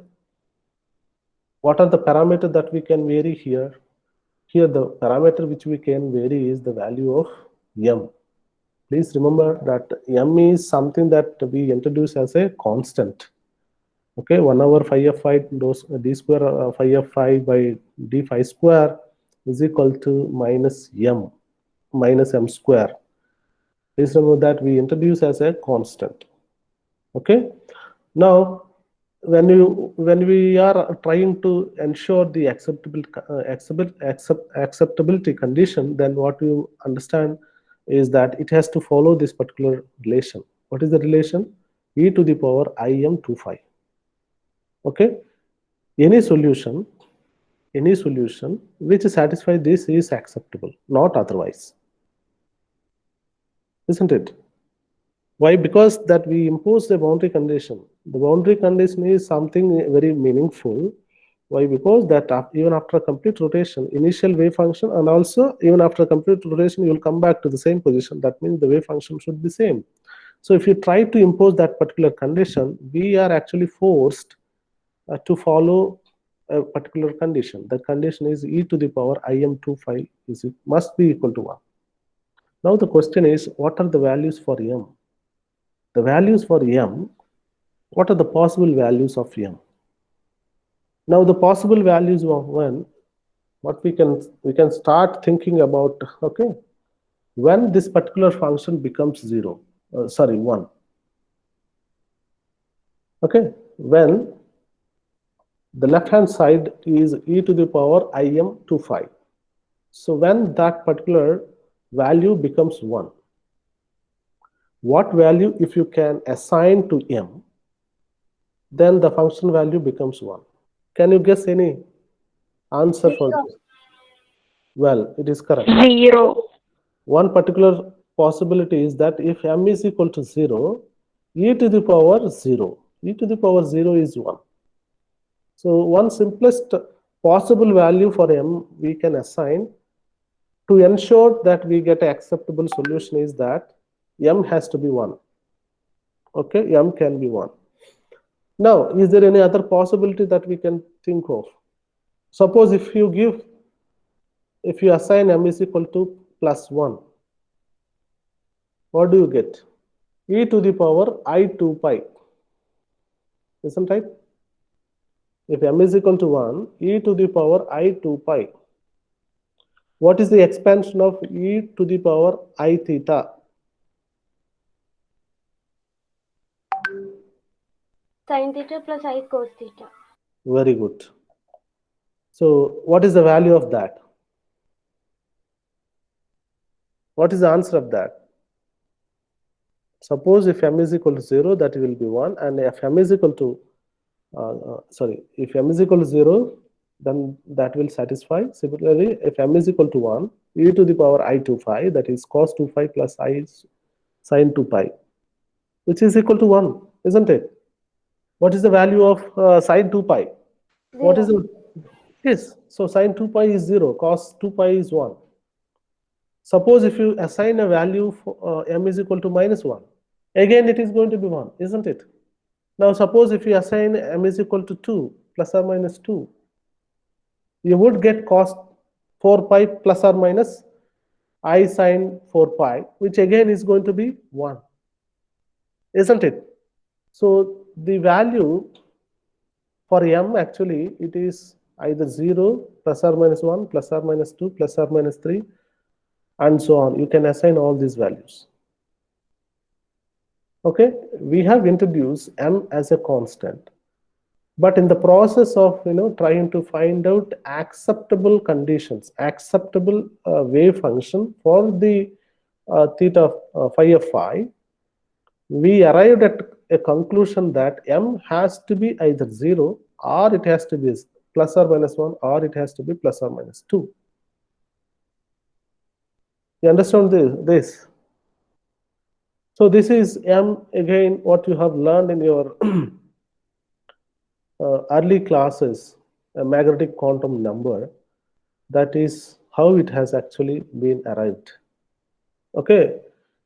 parameters that we can vary here? Here the parameter which we can vary is the value of m. Please remember that m is something that we introduce as a constant. Okay, 1 over phi of phi d square phi of phi by d phi square is equal to minus m square. Please remember that we introduce as a constant. Okay, now when we are trying to ensure the acceptability condition, then what you understand is that it has to follow this particular relation. What is the relation? e to the power im25. Okay, any solution which satisfies this is acceptable, not otherwise, isn't it? Why? Because that we impose the boundary condition. The boundary condition is something very meaningful. Why? Because that even after a complete rotation, initial wave function, and also even after a complete rotation, you will come back to the same position. That means the wave function should be same. So if you try to impose that particular condition, we are actually forced to follow a particular condition. The condition is e to the power im25 must be equal to 1. Now the question is, what are the values for m? The values for m, what are the possible values of m? Now the possible values of 1, what we can start thinking about, okay, when this particular function becomes 1. Okay, when the left hand side is e to the power im25. So when that particular value becomes 1, what value if you can assign to m, then the function value becomes 1. Can you guess any answer for 0. this? Well, it is correct. 0. One particular possibility is that if m is equal to 0, e to the power 0. E to the power 0 is 1. So one simplest possible value for m we can assign to ensure that we get an acceptable solution is that m has to be 1. Okay, m can be 1. Now, is there any other possibility that we can think of? Suppose if you assign m is equal to plus 1, what do you get? E to the power I2 pi. Isn't right? If m is equal to 1, e to the power I2 pi. What is the expansion of e to the power I theta? Sin theta plus I cos theta. Very good. So what is the value of that? What is the answer of that? Suppose if m is equal to 0, that will be 1, and if m is equal to if m is equal to 0, then that will satisfy. Similarly, if m is equal to 1, e to the power I2 pi, that is cos 2 pi plus I sin 2 pi, which is equal to 1, isn't it? What is the value of sin 2 pi? 0. What is the yes? So sin 2 pi is 0, cos 2 pi is 1. Suppose if you assign a value for m is equal to minus 1, again it is going to be 1, isn't it? Now suppose if you assign m is equal to 2 plus or minus 2, you would get cos 4 pi plus or minus I sin 4 pi, which again is going to be 1, isn't it? So the value for m actually it is either 0, plus or minus 1, plus or minus 2, plus or minus 3, and so on. You can assign all these values. Okay, we have introduced m as a constant, but in the process of trying to find out acceptable conditions, acceptable wave function for the theta phi of phi, we arrived at a conclusion that m has to be either 0 or it has to be plus or minus 1 or it has to be plus or minus 2. You understand this? So this is m, again what you have learned in your early classes, a magnetic quantum number. That is how it has actually been arrived. Okay,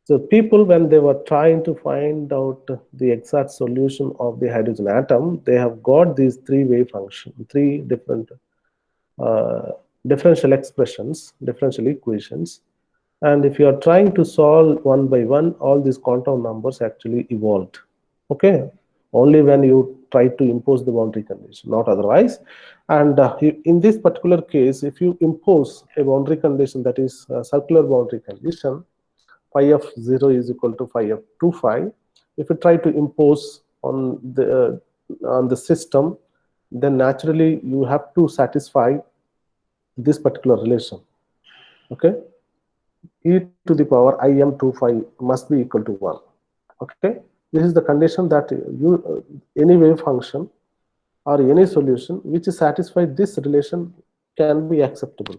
so people, when they were trying to find out the exact solution of the hydrogen atom, they have got these three wave function, three different differential expressions, differential equations, and if you are trying to solve one by one, all these quantum numbers actually evolved. Okay, only when you try to impose the boundary condition, not otherwise. And in this particular case, if you impose a boundary condition, that is a circular boundary condition, phi of 0 is equal to phi of 2 phi. If you try to impose on the system, then naturally you have to satisfy this particular relation. Okay, e to the power im 2 phi must be equal to 1. Okay, This is the condition that any wave function or any solution which satisfies this relation can be acceptable.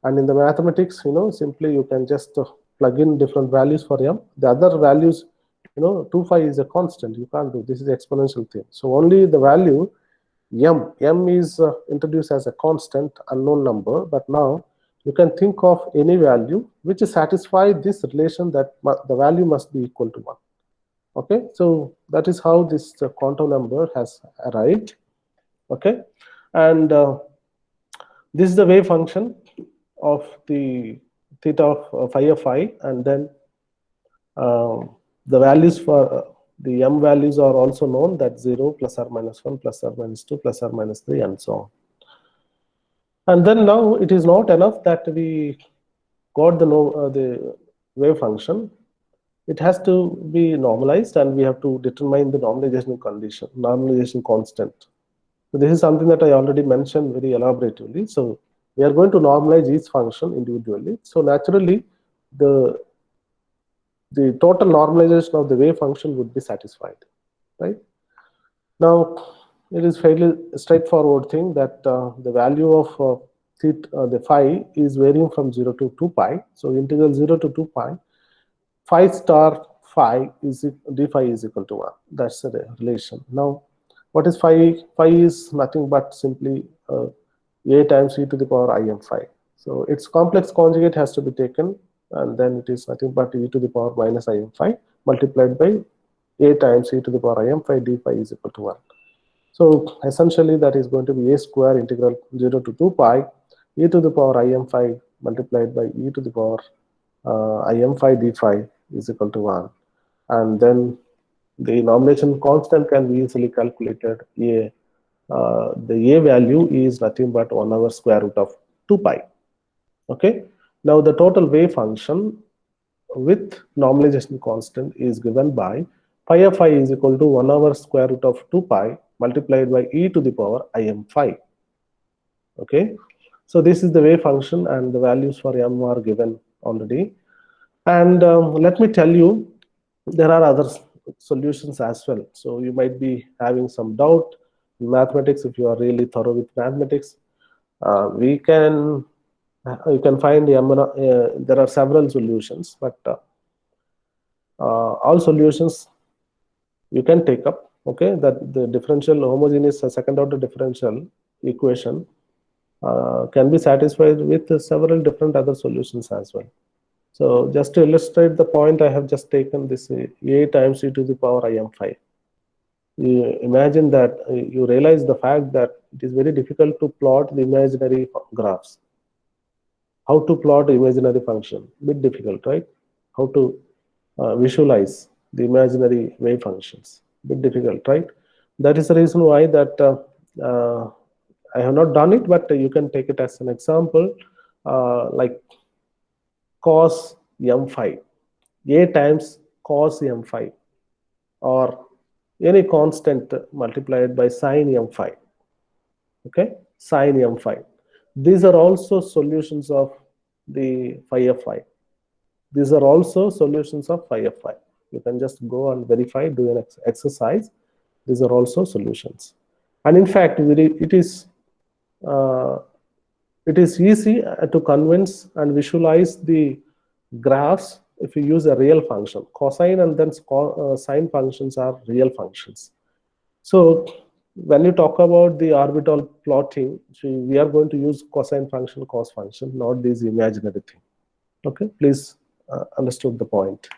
And in the mathematics, simply you can just plug in different values for m. The other values, 2 pi is a constant. You can't do this is exponential thing. So only the value m is introduced as a constant unknown number. But now you can think of any value which satisfies this relation that the value must be equal to 1. Okay, so that is how this quantum number has arrived. Okay, and this is the wave function of the theta of phi of I, and then the values for the m values are also known, that 0, plus or minus 1, plus or minus 2, plus or minus 3, and so on. And then now it is not enough that we got the wave function. It has to be normalized, and we have to determine the normalization condition, normalization constant. So this is something that I already mentioned very elaboratively. So we are going to normalize each function individually. So naturally, the total normalization of the wave function would be satisfied, right? Now, it is fairly straightforward thing that the value of the phi is varying from 0 to 2 pi. So integral 0 to 2 pi, phi star phi is d phi is equal to 1. That's the relation. Now, what is phi? Phi is nothing but simply a times e to the power im phi. So its complex conjugate has to be taken, and then it is nothing but e to the power minus im phi multiplied by a times e to the power im phi d phi is equal to 1. So essentially that is going to be a square integral 0 to 2 pi e to the power im phi multiplied by e to the power im phi d phi is equal to 1. And then the normalization constant can be easily calculated. The a value is nothing but 1 over square root of 2 pi. Okay. Now the total wave function with normalization constant is given by phi of I is equal to 1 over square root of 2 pi multiplied by e to the power im phi. Okay. So this is the wave function, and the values for m are given already. And let me tell you, there are other solutions as well. So you might be having some doubt in mathematics. If you are really thorough with mathematics, you can find there are several solutions, but all solutions you can take up. Okay, that the differential homogeneous second order differential equation can be satisfied with several different other solutions as well. So just to illustrate the point, I have just taken this a times e to the power im phi. You imagine that you realize the fact that it is very difficult to plot the imaginary graphs. How to plot imaginary function? Bit difficult, right? How to visualize the imaginary wave functions? Bit difficult, right? That is the reason why that I have not done it, but you can take it as an example, like cos m phi, a times cos m phi, or any constant multiplied by sin m phi. Okay, sin m phi. These are also solutions of the phi of phi. These are also solutions of phi of phi. You can just go and verify, do an exercise. These are also solutions. And in fact, it is easy to convince and visualize the graphs if you use a real function. Cosine and then sine functions are real functions. So when you talk about the orbital plotting, we are going to use cosine function, cos function, not this imaginary thing. Okay, please understood the point.